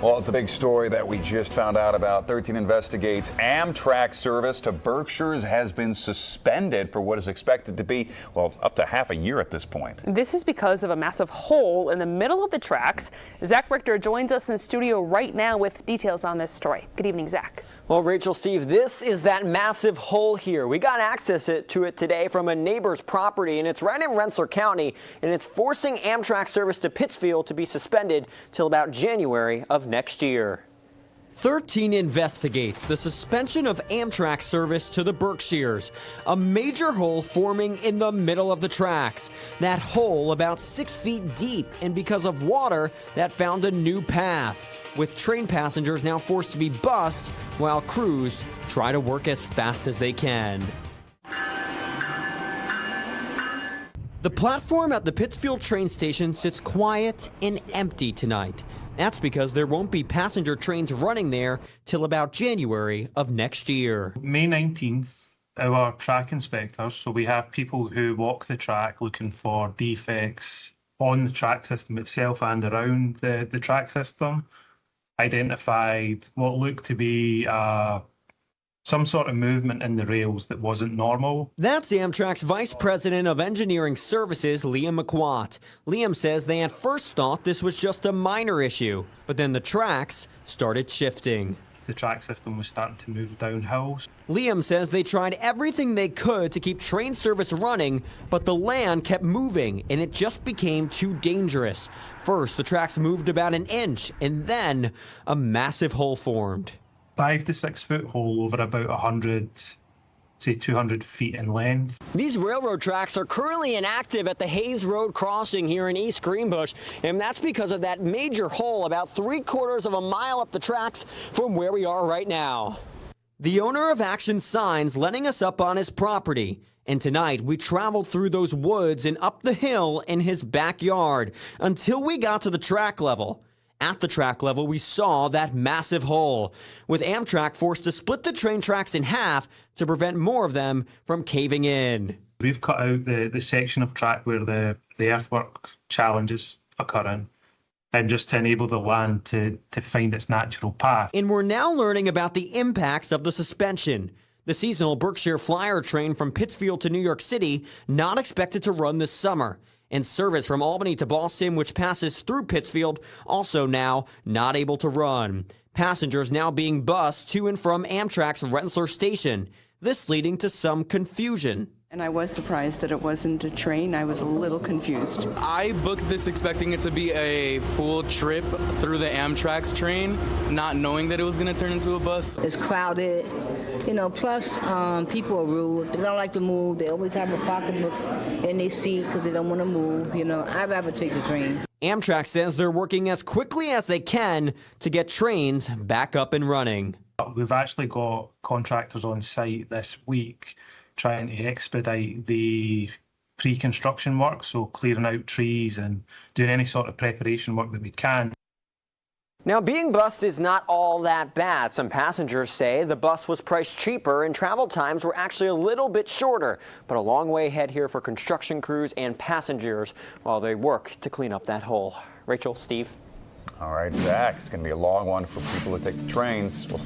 Well, it's a big story that we just found out about. 13 investigates Amtrak service to Berkshires has been suspended for what is expected to be, well, up to half a year at this point. This is because of a massive hole in the middle of the tracks. Zach Richter joins us in studio right now with details on this story. Good evening, Zach. Well, Rachel, Steve, this is that massive hole here. We got access to it today from a neighbor's property, and it's right in Rensselaer County, and it's forcing Amtrak service to Pittsfield to be suspended till about January of next year. 13 investigates the suspension of Amtrak service to the Berkshires. A major hole forming in the middle of the tracks. That hole about 6 feet deep, and because of water, that found a new path. With train passengers now forced to be bused while crews try to work as fast as they can. The platform at the Pittsfield train station sits quiet and empty tonight. That's because there won't be passenger trains running there till about January of next year. May 19th, our track inspectors, so we have people who walk the track looking for defects on the track system itself and around the track system, identified what looked to be some sort of movement in the rails that wasn't normal. That's Amtrak's Vice President of Engineering Services, Liam McQuat. Liam says they at first thought this was just a minor issue, but then the tracks started shifting. The track system was starting to move downhill. Liam says they tried everything they could to keep train service running, but the land kept moving and it just became too dangerous. First, the tracks moved about an inch, and then a massive hole formed. 5 to 6 foot hole over about 100, say 200 feet in length. These railroad tracks are currently inactive at the Hayes Road crossing here in East Greenbush, and that's because of that major hole about 3/4 of a mile up the tracks from where we are right now. The owner of Action Signs letting us up on his property. And tonight we traveled through those woods and up the hill in his backyard until we got to the track level. At the track level, we saw that massive hole, with Amtrak forced to split the train tracks in half to prevent more of them from caving in. We've cut out the section of track where the earthwork challenges occurring, and just to enable the land to find its natural path. And we're now learning about the impacts of the suspension. The seasonal Berkshire Flyer train from Pittsfield to New York City not expected to run this summer. And service from Albany to Boston, which passes through Pittsfield, also now not able to run. Passengers now being bused to and from Amtrak's Rensselaer station. This leading to some confusion. And I was surprised that it wasn't a train. I was a little confused. I booked this expecting it to be a full trip through the Amtrak's train, not knowing that it was going to turn into a bus. It's crowded, plus people are rude. They don't like to move. They always have a pocketbook in their seat because they don't want to move. I'd rather take the train. Amtrak says they're working as quickly as they can to get trains back up and running. We've actually got contractors on site this week trying to expedite the pre-construction work, so clearing out trees and doing any sort of preparation work that we can. Now, being bused is not all that bad. Some passengers say the bus was priced cheaper and travel times were actually a little bit shorter, but a long way ahead here for construction crews and passengers while they work to clean up that hole. Rachel, Steve. All right, Zach, it's going to be a long one for people who take the trains. We'll